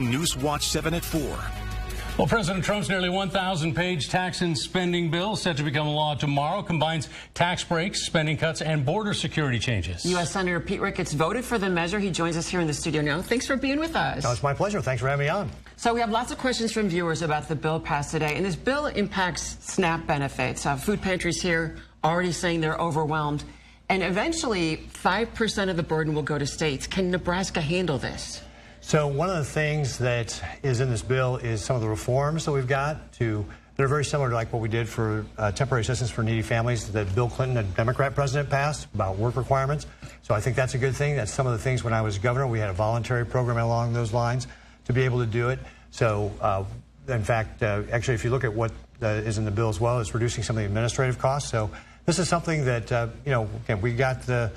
News Watch 7 at 4. Well, President Trump's nearly 1,000-page tax and spending bill set to become law tomorrow combines tax breaks, spending cuts, and border security changes. U.S. Senator Pete Ricketts voted for the measure. He joins us here in the studio now. Thanks for being with us. Oh, it's my pleasure. Thanks for having me on. So we have lots of questions from viewers about the bill passed today. And this bill impacts SNAP benefits. Food pantries here already saying they're overwhelmed. And eventually, 5% of the burden will go to states. Can Nebraska handle this? So one of the things that is in this bill is some of the reforms that we've got that are very similar to like what we did for temporary assistance for needy families that Bill Clinton, a Democrat president, passed about work requirements. So I think that's a good thing. That's some of the things when I was governor, we had a voluntary program along those lines to be able to do it. So in fact, actually, if you look at what is in the bill as well, it's reducing some of the administrative costs. So this is something that, again, we got the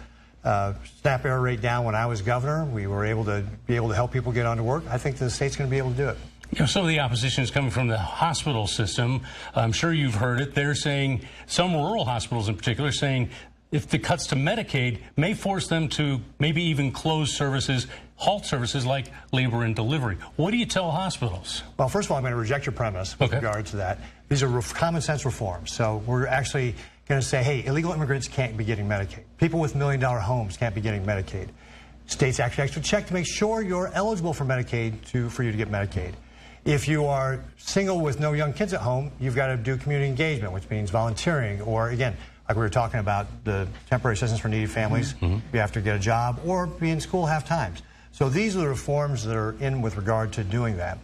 SNAP error rate down when I was governor. We were able to help people get on to work. I think the state's going to be able to do it. You know, some of the opposition is coming from the hospital system. I'm sure you've heard it. They're saying, some rural hospitals in particular, saying if the cuts to Medicaid may force them to maybe even close services, halt services like labor and delivery. What do you tell hospitals? Well, first of all, I'm going to reject your premise with regard to that. These are common sense reforms. So we're actually going to say, hey, illegal immigrants can't be getting Medicaid. People with million-dollar homes can't be getting Medicaid. States actually check to make sure you're eligible for Medicaid for you to get Medicaid. If you are single with no young kids at home, you've got to do community engagement, which means volunteering, or again, like we were talking about the temporary assistance for needy families, you have to get a job or be in school half times. So these are the reforms that are in with regard to doing that.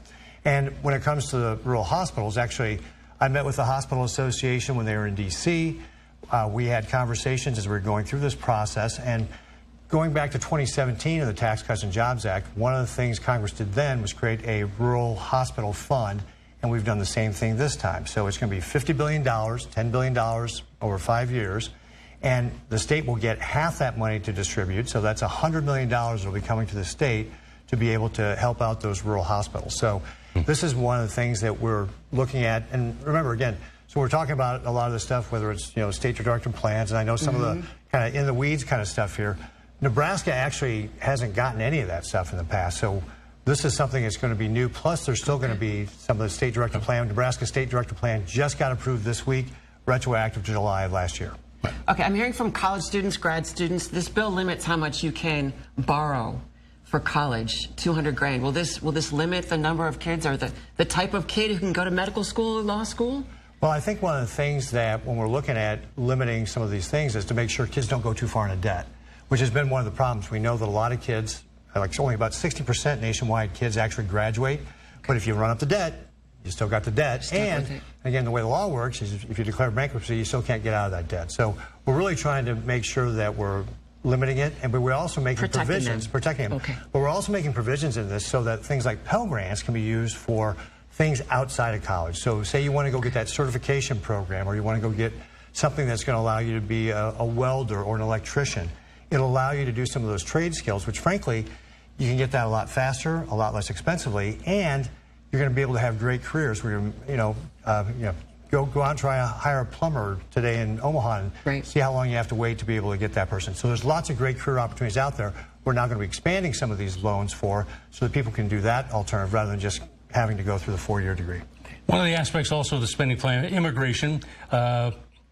And when it comes to the rural hospitals, actually, I met with the Hospital Association when they were in D.C. We had conversations as we were going through this process. And going back to 2017 in the Tax Cuts and Jobs Act, one of the things Congress did then was create a rural hospital fund. And we've done the same thing this time. So it's going to be $50 billion, $10 billion over 5 years. And the state will get half that money to distribute. So that's $100 million that will be coming to the state to be able to help out those rural hospitals. So this is one of the things that we're looking at. And remember, again, so we're talking about a lot of the stuff, whether it's, state directed plans, and I know some of the kind of in the weeds kind of stuff here. Nebraska actually hasn't gotten any of that stuff in the past. So this is something that's going to be new. Plus, there's still going to be some of the state directed plan. Nebraska state directed plan just got approved this week, retroactive to July of last year. Okay, I'm hearing from college students, grad students, this bill limits how much you can borrow for college, $200,000. Will this limit the number of kids or the type of kid who can go to medical school or law school? Well, I think one of the things that when we're looking at limiting some of these things is to make sure kids don't go too far into debt, which has been one of the problems. We know that a lot of kids, like only about 60% nationwide kids actually graduate. But if you run up the debt, you still got the debt. And again, the way the law works is if you declare bankruptcy, you still can't get out of that debt. So we're really trying to make sure that we're limiting it, but we're also making provisions, protecting them. Okay. But we're also making provisions in this so that things like Pell Grants can be used for things outside of college. So say you want to go get that certification program, or you want to go get something that's going to allow you to be a welder or an electrician. It'll allow you to do some of those trade skills, which frankly, you can get that a lot faster, a lot less expensively, and you're going to be able to have great careers where go out and try to hire a plumber today in Omaha and see how long you have to wait to be able to get that person. So there's lots of great career opportunities out there. We're now going to be expanding some of these loans so that people can do that alternative rather than just having to go through the 4-year degree. One of the aspects also of the spending plan, immigration.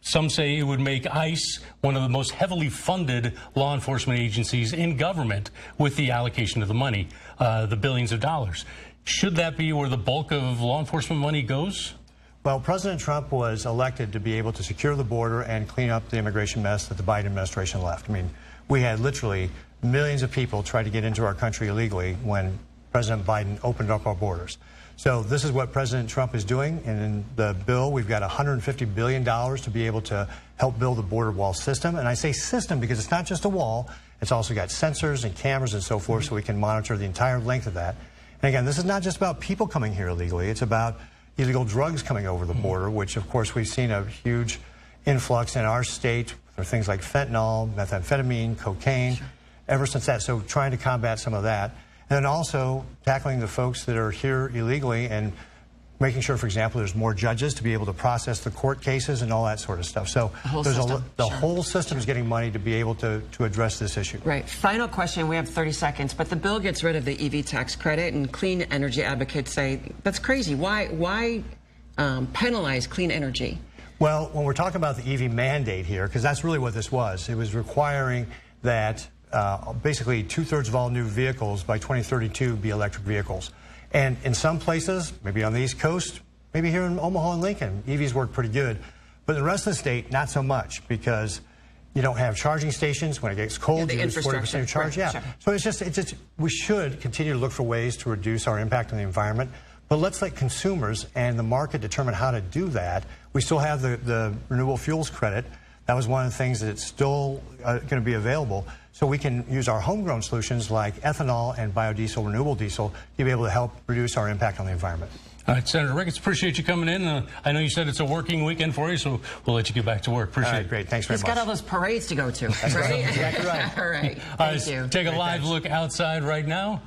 Some say it would make ICE one of the most heavily funded law enforcement agencies in government with the allocation of the money, the billions of dollars. Should that be where the bulk of law enforcement money goes? Well, President Trump was elected to be able to secure the border and clean up the immigration mess that the Biden administration left. I mean, we had literally millions of people try to get into our country illegally when President Biden opened up our borders. So this is what President Trump is doing. And in the bill, we've got $150 billion to be able to help build the border wall system. And I say system because it's not just a wall. It's also got sensors and cameras and so forth so we can monitor the entire length of that. And again, this is not just about people coming here illegally. It's about illegal drugs coming over the border, which, of course, we've seen a huge influx in our state for things like fentanyl, methamphetamine, cocaine, ever since that. So trying to combat some of that. And then also tackling the folks that are here illegally and making sure, for example, there's more judges to be able to process the court cases and all that sort of stuff. So the whole system is getting money to be able to address this issue. Right. Final question. We have 30 seconds, but the bill gets rid of the EV tax credit, and clean energy advocates say that's crazy. Why penalize clean energy? Well, when we're talking about the EV mandate here, because that's really what this was, it was requiring that basically 2/3 of all new vehicles by 2032 be electric vehicles. And in some places, maybe on the East Coast, maybe here in Omaha and Lincoln, EVs work pretty good. But in the rest of the state, not so much, because you don't have charging stations. When it gets cold, you lose 40% of your charge. Right, yeah. So it's just, we should continue to look for ways to reduce our impact on the environment. But let's let consumers and the market determine how to do that. We still have the renewable fuels credit. That was one of the things that's still going to be available. So we can use our homegrown solutions like ethanol and biodiesel, renewable diesel, to be able to help reduce our impact on the environment. All right, Senator Ricketts, appreciate you coming in. I know you said it's a working weekend for you, so we'll let you get back to work. Appreciate it. Great. Thanks very much. He's got all those parades to go to. That's right? Exactly right. All right. Thank you. Take a live look outside right now.